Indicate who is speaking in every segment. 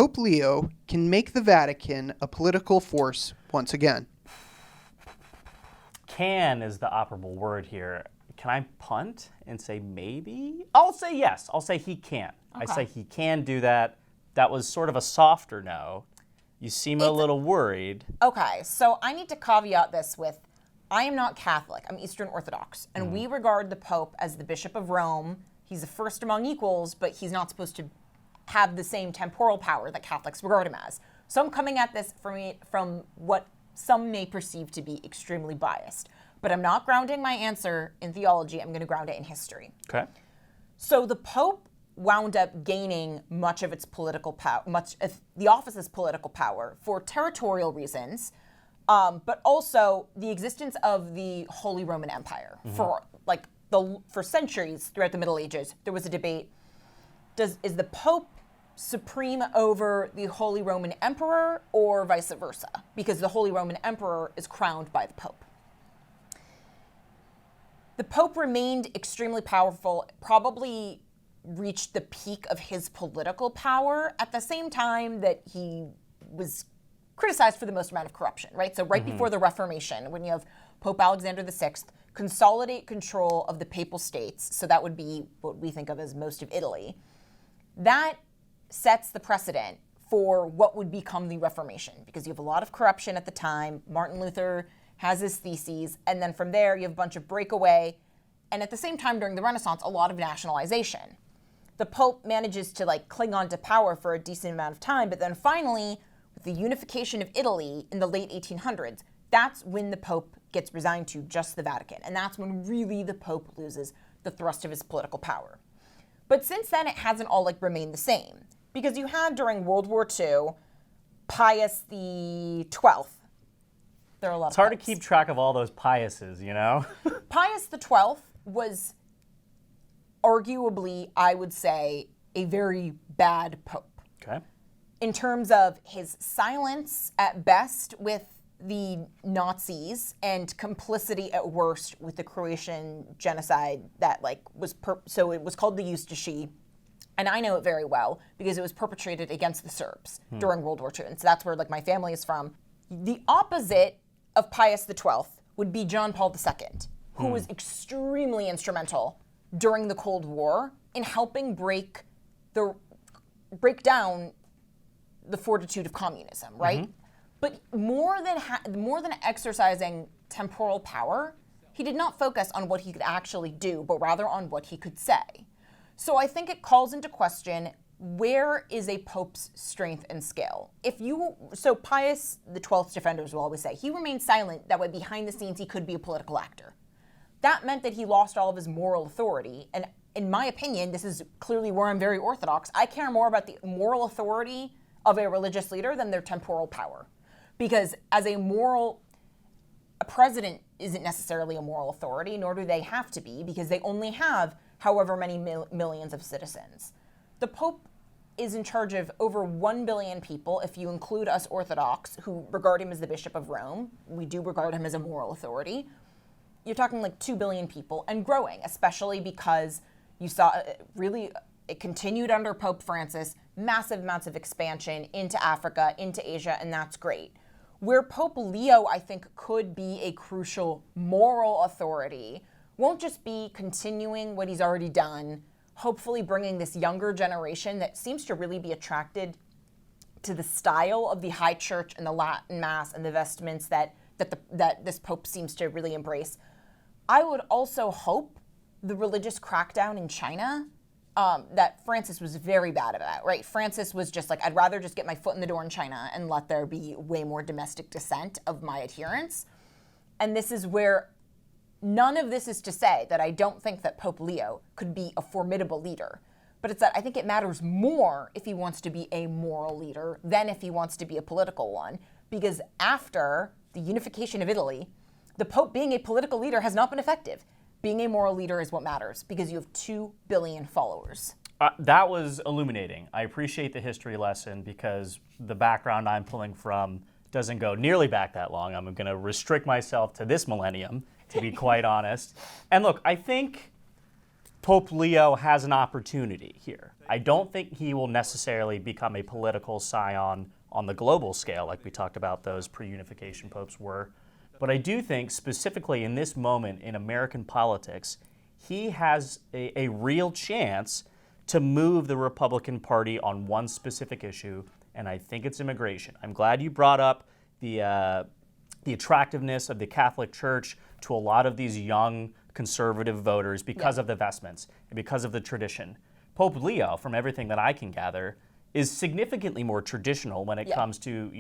Speaker 1: Pope Leo can make the Vatican a political force once again?
Speaker 2: Can is the operable word here. Can I punt and say maybe? I'll say yes. I'll say he can.
Speaker 3: Okay.
Speaker 2: I say he can do that. That was sort of a softer no. You seem a little worried.
Speaker 3: Okay, so I need to caveat this with, I am not Catholic. I'm Eastern Orthodox, and we regard the Pope as the Bishop of Rome. He's the first among equals, but he's not supposed to have the same temporal power that Catholics regard him as. So I'm coming at this from what some may perceive to be extremely biased. But I'm not grounding my answer in theology. I'm going to ground it in history.
Speaker 2: Okay.
Speaker 3: So the Pope wound up gaining much of its political power, much of the office's political power for territorial reasons, but also the existence of the Holy Roman Empire. For centuries throughout the Middle Ages, there was a debate: is the Pope supreme over the Holy Roman Emperor or vice versa? Because the Holy Roman Emperor is crowned by the Pope. The Pope remained extremely powerful, probably reached the peak of his political power at the same time that he was criticized for the most amount of corruption, right? So right before the Reformation, when you have Pope Alexander VI consolidate control of the papal states, so that would be what we think of as most of Italy, that sets the precedent for what would become the Reformation, because you have a lot of corruption at the time. Martin Luther has his theses, and then from there you have a bunch of breakaway, and at the same time during the Renaissance, a lot of nationalization. The Pope manages to cling on to power for a decent amount of time, but then finally, with the unification of Italy in the late 1800s, that's when the Pope gets resigned to just the Vatican, and that's when really the Pope loses the thrust of his political power. But since then, it hasn't all remained the same, because you had during World War II, Pius the 12th. There are a lot
Speaker 2: It's
Speaker 3: of
Speaker 2: hard to
Speaker 3: popes.
Speaker 2: keep track of all those Piuses, you know?
Speaker 3: Pius the 12th was arguably, I would say, a very bad pope.
Speaker 2: Okay.
Speaker 3: In terms of his silence at best with the Nazis and complicity at worst with the Croatian genocide that so it was called the Ustashi, and I know it very well because it was perpetrated against the Serbs during World War II, and so that's where my family is from. The opposite of Pius the 12th would be John Paul II, who was extremely instrumental during the Cold War in helping break down the fortitude of communism, right? But more than exercising temporal power, he did not focus on what he could actually do, but rather on what he could say. So I think it calls into question, where is a pope's strength and scale? So Pius the 12th's defenders will always say, he remained silent, that way behind the scenes he could be a political actor. That meant that he lost all of his moral authority, and in my opinion, this is clearly where I'm very orthodox, I care more about the moral authority of a religious leader than their temporal power. Because as a president isn't necessarily a moral authority, nor do they have to be, because they only have however many millions of citizens. The Pope is in charge of over 1 billion people, if you include us Orthodox, who regard him as the Bishop of Rome. We do regard him as a moral authority. You're talking 2 billion people and growing, especially because you saw it continued under Pope Francis, massive amounts of expansion into Africa, into Asia, and that's great. Where Pope Leo, I think, could be a crucial moral authority won't just be continuing what he's already done, hopefully bringing this younger generation that seems to really be attracted to the style of the high church and the Latin Mass and the vestments that this Pope seems to really embrace. I would also hope the religious crackdown in China that Francis was very bad about, right? Francis was just I'd rather just get my foot in the door in China and let there be way more domestic dissent of my adherents. And this is where none of this is to say that I don't think that Pope Leo could be a formidable leader, but it's that I think it matters more if he wants to be a moral leader than if he wants to be a political one, because after the unification of Italy, the Pope being a political leader has not been effective. Being a moral leader is what matters because you have 2 billion followers.
Speaker 2: That was illuminating. I appreciate the history lesson because the background I'm pulling from doesn't go nearly back that long. I'm going to restrict myself to this millennium, to be quite honest. And look, I think Pope Leo has an opportunity here. I don't think he will necessarily become a political scion on the global scale, like we talked about those pre-unification popes were. But I do think, specifically in this moment in American politics, he has a real chance to move the Republican Party on one specific issue, and I think it's immigration. I'm glad you brought up the attractiveness of the Catholic Church to a lot of these young conservative voters because of the vestments and because of the tradition. Pope Leo, from everything that I can gather, is significantly more traditional when it comes to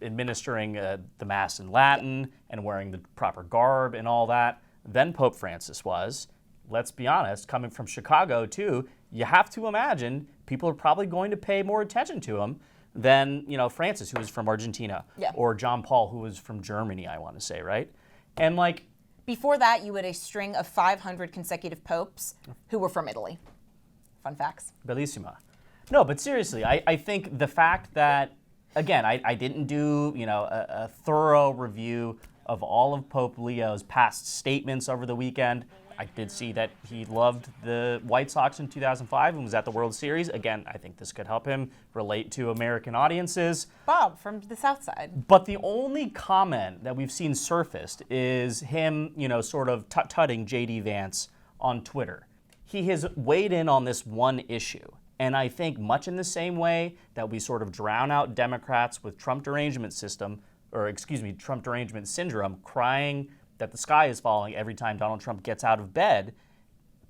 Speaker 2: administering the Mass in Latin and wearing the proper garb and all that than Pope Francis was. Let's be honest, coming from Chicago too, you have to imagine people are probably going to pay more attention to him than Francis, who was from Argentina, or John Paul, who was from Germany, I want to say, right? And
Speaker 3: before that, you had a string of 500 consecutive popes who were from Italy. Fun facts.
Speaker 2: Bellissima. No, but seriously, I think the fact that, again, I didn't do a thorough review of all of Pope Leo's past statements over the weekend. I did see that he loved the White Sox in 2005 and was at the World Series. Again, I think this could help him relate to American audiences.
Speaker 3: Bob from the South Side.
Speaker 2: But the only comment that we've seen surfaced is him, sort of tut-tutting J.D. Vance on Twitter. He has weighed in on this one issue. And I think much in the same way that we sort of drown out Democrats with Trump derangement syndrome, crying that the sky is falling every time Donald Trump gets out of bed,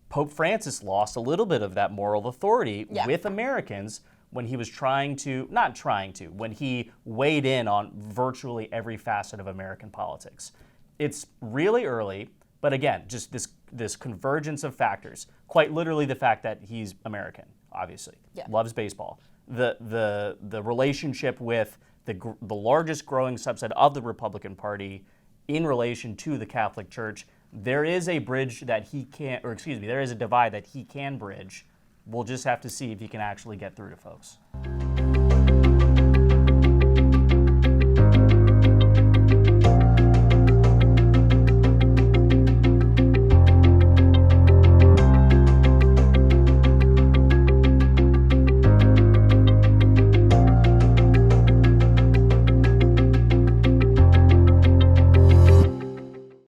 Speaker 2: Pope Francis lost a little bit of that moral authority with Americans when he was when he weighed in on virtually every facet of American politics. It's really early, but again, just this convergence of factors, quite literally the fact that he's American, obviously, loves baseball, the relationship with the largest growing subset of the Republican Party in relation to the Catholic Church. There is a bridge that there is a divide that he can bridge. We'll just have to see if he can actually get through to folks.